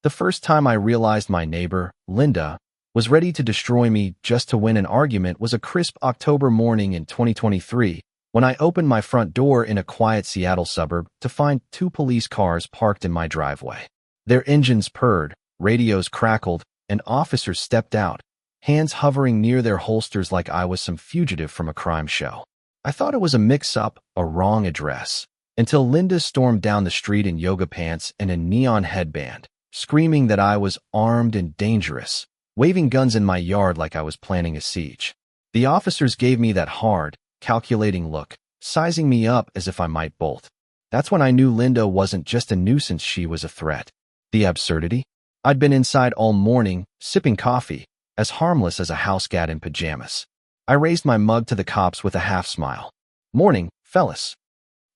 The first time I realized my neighbor, Linda, was ready to destroy me just to win an argument was a crisp October morning in 2023 when I opened my front door in a quiet Seattle suburb to find two police cars parked in my driveway. Their engines purred, radios crackled, and officers stepped out, hands hovering near their holsters like I was some fugitive from a crime show. I thought it was a mix-up, a wrong address, until Linda stormed down the street in yoga pants and a neon headband, screaming that I was armed and dangerous, waving guns in my yard like I was planning a siege. The officers gave me that hard, calculating look, sizing me up as if I might bolt. That's when I knew Linda wasn't just a nuisance, she was a threat. The absurdity? I'd been inside all morning, sipping coffee, as harmless as a house cat in pajamas. I raised my mug to the cops with a half smile. "Morning, fellas.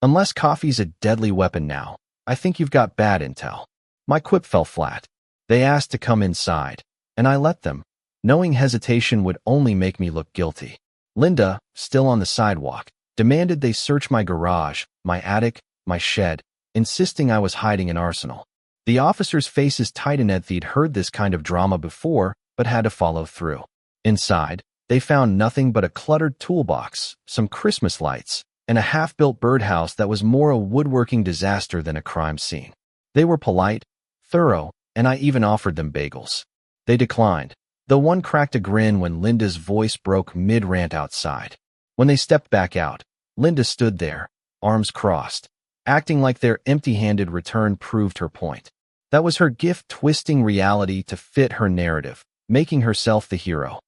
Unless coffee's a deadly weapon now, I think you've got bad intel." My quip fell flat. They asked to come inside, and I let them, knowing hesitation would only make me look guilty. Linda, still on the sidewalk, demanded they search my garage, my attic, my shed, insisting I was hiding an arsenal. The officers' faces tightened as they'd heard this kind of drama before, but had to follow through. Inside, they found nothing but a cluttered toolbox, some Christmas lights, and a half-built birdhouse that was more a woodworking disaster than a crime scene. They were polite, thorough, and I even offered them bagels. They declined, though one cracked a grin when Linda's voice broke mid-rant outside. When they stepped back out, Linda stood there, arms crossed, acting like their empty-handed return proved her point. That was her gift, twisting reality to fit her narrative, making herself the hero.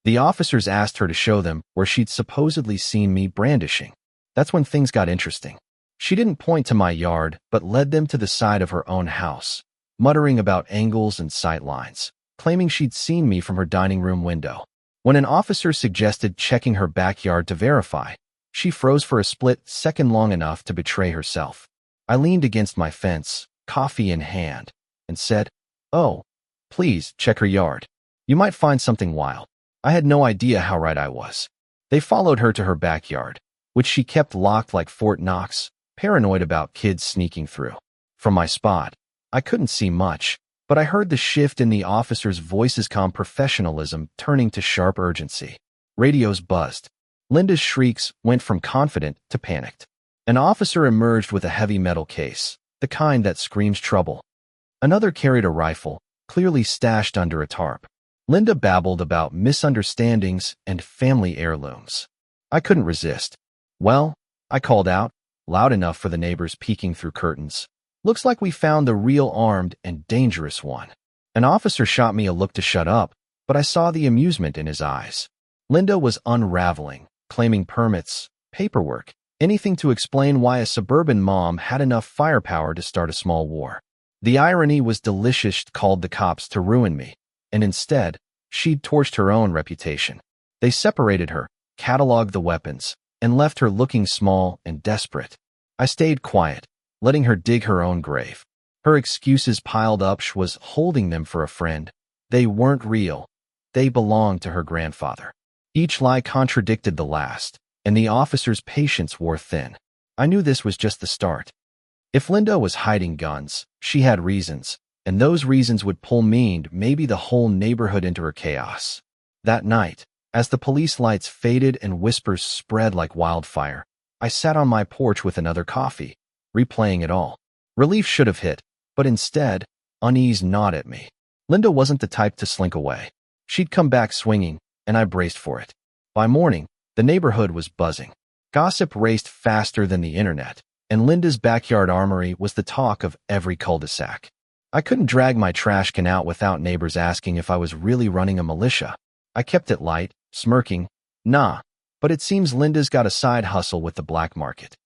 The officers asked her to show them where she'd supposedly seen me brandishing. That's when things got interesting. She didn't point to my yard, but led them to the side of her own house, muttering about angles and sight lines, claiming she'd seen me from her dining room window. When an officer suggested checking her backyard to verify, she froze for a split second, long enough to betray herself. I leaned against my fence, coffee in hand, and said, "Oh, please check her yard. You might find something wild." I had no idea how right I was. They followed her to her backyard, which she kept locked like Fort Knox, paranoid about kids sneaking through. From my spot, I couldn't see much, but I heard the shift in the officers' voices, calm professionalism turning to sharp urgency. Radios buzzed. Linda's shrieks went from confident to panicked. An officer emerged with a heavy metal case, the kind that screams trouble. Another carried a rifle, clearly stashed under a tarp. Linda babbled about misunderstandings and family heirlooms. I couldn't resist. "Well," I called out, loud enough for the neighbors peeking through curtains, "looks like we found the real armed and dangerous one." An officer shot me a look to shut up, but I saw the amusement in his eyes. Linda was unraveling, claiming permits, paperwork, anything to explain why a suburban mom had enough firepower to start a small war. The irony was delicious. She'd called the cops to ruin me, and instead, she'd torched her own reputation. They separated her, cataloged the weapons, and left her looking small and desperate. I stayed quiet, letting her dig her own grave. Her excuses piled up. She was holding them for a friend. They weren't real. They belonged to her grandfather. Each lie contradicted the last, and the officer's patience wore thin. I knew this was just the start. If Linda was hiding guns, she had reasons, and those reasons would pull me and maybe the whole neighborhood into her chaos. That night, as the police lights faded and whispers spread like wildfire, I sat on my porch with another coffee, replaying it all. Relief should have hit, but instead, unease gnawed at me. Linda wasn't the type to slink away. She'd come back swinging, and I braced for it. By morning, the neighborhood was buzzing. Gossip raced faster than the internet, and Linda's backyard armory was the talk of every cul-de-sac. I couldn't drag my trash can out without neighbors asking if I was really running a militia. I kept it light, smirking, "Nah, but it seems Linda's got a side hustle with the black market."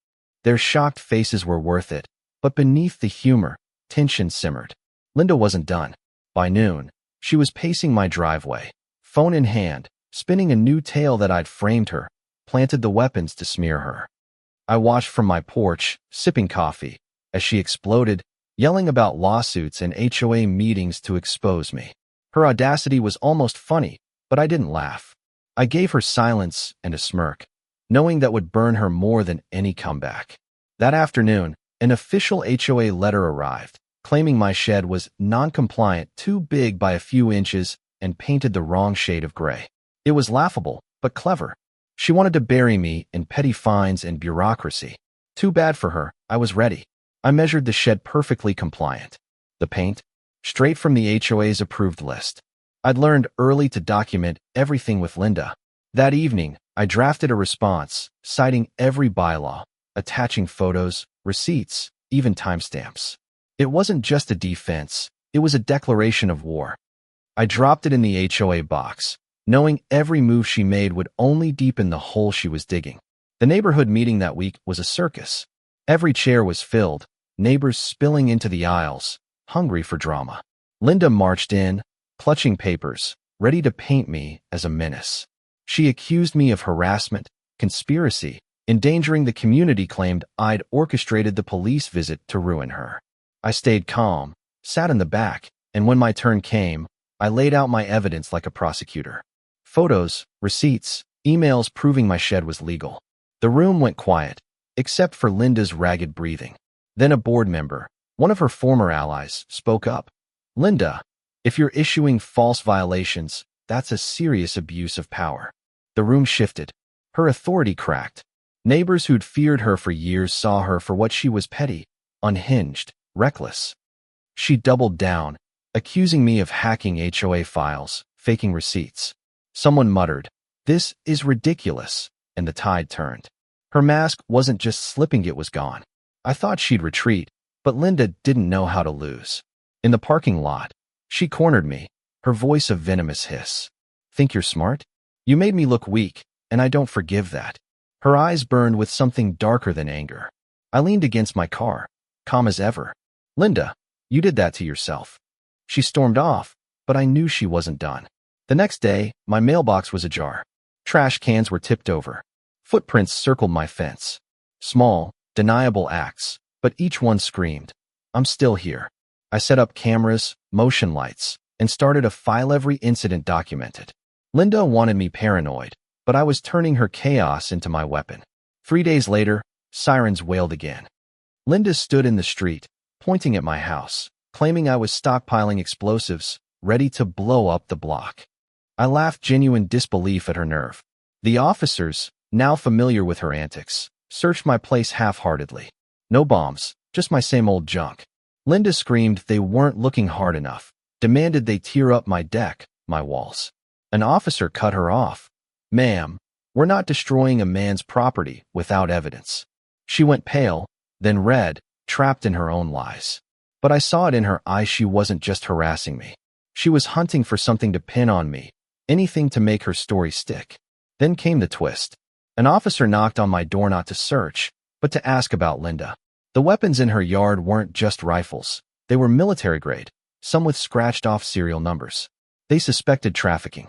Their shocked faces were worth it, but beneath the humor, tension simmered. Linda wasn't done. By noon, she was pacing my driveway, phone in hand, spinning a new tale that I'd framed her, planted the weapons to smear her. I watched from my porch, sipping coffee, as she exploded, yelling about lawsuits and HOA meetings to expose me. Her audacity was almost funny, but I didn't laugh. I gave her silence and a smirk, knowing that would burn her more than any comeback. That afternoon, an official HOA letter arrived, claiming my shed was non-compliant, too big by a few inches, and painted the wrong shade of gray. It was laughable, but clever. She wanted to bury me in petty fines and bureaucracy. Too bad for her, I was ready. I measured the shed perfectly compliant. The paint? Straight from the HOA's approved list. I'd learned early to document everything with Linda. That evening, I drafted a response, citing every bylaw, attaching photos, receipts, even timestamps. It wasn't just a defense, it was a declaration of war. I dropped it in the HOA box, knowing every move she made would only deepen the hole she was digging. The neighborhood meeting that week was a circus. Every chair was filled, neighbors spilling into the aisles, hungry for drama. Linda marched in, clutching papers, ready to paint me as a menace. She accused me of harassment, conspiracy, endangering the community, claimed I'd orchestrated the police visit to ruin her. I stayed calm, sat in the back, and when my turn came, I laid out my evidence like a prosecutor. Photos, receipts, emails proving my shed was legal. The room went quiet, except for Linda's ragged breathing. Then a board member, one of her former allies, spoke up. "Linda, if you're issuing false violations, that's a serious abuse of power." The room shifted. Her authority cracked. Neighbors who'd feared her for years saw her for what she was: petty, unhinged, reckless. She doubled down, accusing me of hacking HOA files, faking receipts. Someone muttered, "This is ridiculous," and the tide turned. Her mask wasn't just slipping, it was gone. I thought she'd retreat, but Linda didn't know how to lose. In the parking lot, she cornered me, her voice a venomous hiss. "Think you're smart? You made me look weak, and I don't forgive that." Her eyes burned with something darker than anger. I leaned against my car, calm as ever. "Linda, you did that to yourself." She stormed off, but I knew she wasn't done. The next day, my mailbox was ajar. Trash cans were tipped over. Footprints circled my fence. Small, deniable acts, but each one screamed, "I'm still here." I set up cameras, motion lights, and started a file every incident documented. Linda wanted me paranoid, but I was turning her chaos into my weapon. 3 days later, sirens wailed again. Linda stood in the street, pointing at my house, claiming I was stockpiling explosives, ready to blow up the block. I laughed genuine disbelief at her nerve. The officers, now familiar with her antics, searched my place half-heartedly. No bombs, just my same old junk. Linda screamed they weren't looking hard enough, demanded they tear up my deck, my walls. An officer cut her off. "Ma'am, we're not destroying a man's property without evidence." She went pale, then red, trapped in her own lies. But I saw it in her eyes. She wasn't just harassing me. She was hunting for something to pin on me, anything to make her story stick. Then came the twist. An officer knocked on my door not to search, but to ask about Linda. The weapons in her yard weren't just rifles. They were military grade, some with scratched-off serial numbers. They suspected trafficking.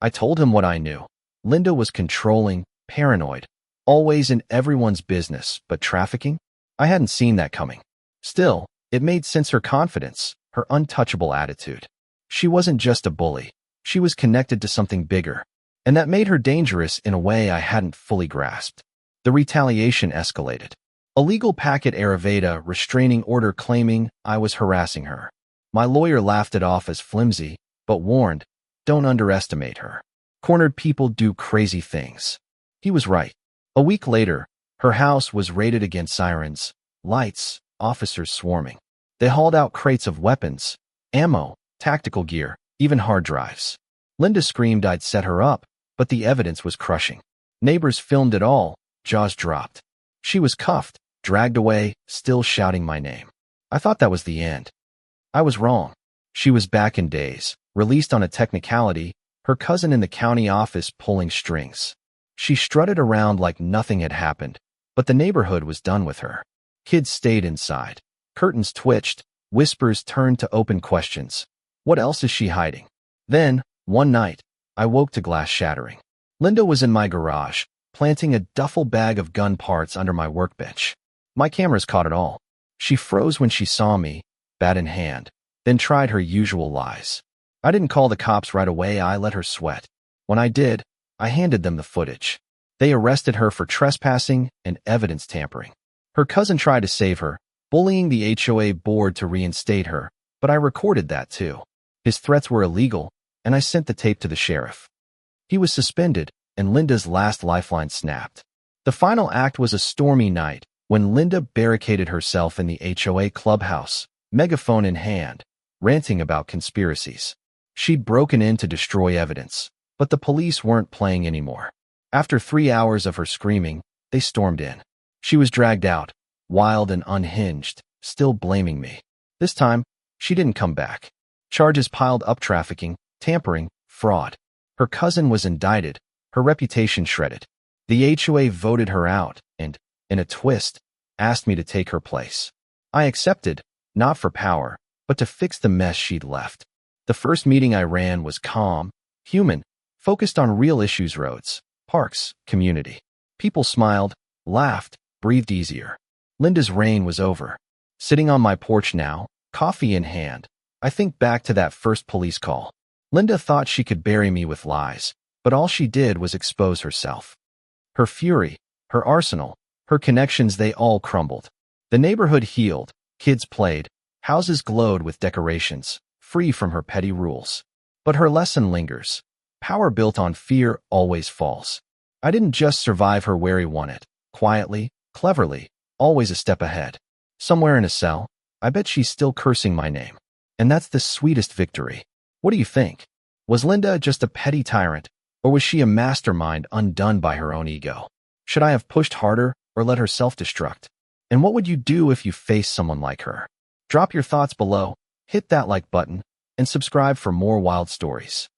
I told him what I knew. Linda was controlling, paranoid, always in everyone's business, but trafficking? I hadn't seen that coming. Still, it made sense: her confidence, her untouchable attitude. She wasn't just a bully. She was connected to something bigger, and that made her dangerous in a way I hadn't fully grasped. The retaliation escalated. A legal packet Ayurveda restraining order claiming I was harassing her. My lawyer laughed it off as flimsy, but warned, "Don't underestimate her. Cornered people do crazy things." He was right. A week later, her house was raided against sirens, lights, officers swarming. They hauled out crates of weapons, ammo, tactical gear, even hard drives. Linda screamed I'd set her up, but the evidence was crushing. Neighbors filmed it all, jaws dropped. She was cuffed, dragged away, still shouting my name. I thought that was the end. I was wrong. She was back in days, released on a technicality, her cousin in the county office pulling strings. She strutted around like nothing had happened, but the neighborhood was done with her. Kids stayed inside. Curtains twitched, whispers turned to open questions. What else is she hiding? Then, one night, I woke to glass shattering. Linda was in my garage, planting a duffel bag of gun parts under my workbench. My cameras caught it all. She froze when she saw me, bat in hand, then tried her usual lies. I didn't call the cops right away. I let her sweat. When I did, I handed them the footage. They arrested her for trespassing and evidence tampering. Her cousin tried to save her, bullying the HOA board to reinstate her, but I recorded that too. His threats were illegal, and I sent the tape to the sheriff. He was suspended, and Linda's last lifeline snapped. The final act was a stormy night when Linda barricaded herself in the HOA clubhouse, megaphone in hand, ranting about conspiracies. She'd broken in to destroy evidence, but the police weren't playing anymore. After 3 hours of her screaming, they stormed in. She was dragged out, wild and unhinged, still blaming me. This time, she didn't come back. Charges piled up: trafficking, tampering, fraud. Her cousin was indicted, her reputation shredded. The HOA voted her out and, in a twist, asked me to take her place. I accepted, not for power, but to fix the mess she'd left. The first meeting I ran was calm, human, focused on real issues: roads, parks, community. People smiled, laughed, breathed easier. Linda's reign was over. Sitting on my porch now, coffee in hand, I think back to that first police call. Linda thought she could bury me with lies, but all she did was expose herself. Her fury, her arsenal, her connections, they all crumbled. The neighborhood healed, kids played, houses glowed with decorations, free from her petty rules. But her lesson lingers. Power built on fear always falls. I didn't just survive her where he won it, quietly, cleverly, always a step ahead. Somewhere in a cell, I bet she's still cursing my name. And that's the sweetest victory. What do you think? Was Linda just a petty tyrant, or was she a mastermind undone by her own ego? Should I have pushed harder or let her self-destruct? And what would you do if you faced someone like her? Drop your thoughts below, hit that like button, and subscribe for more wild stories.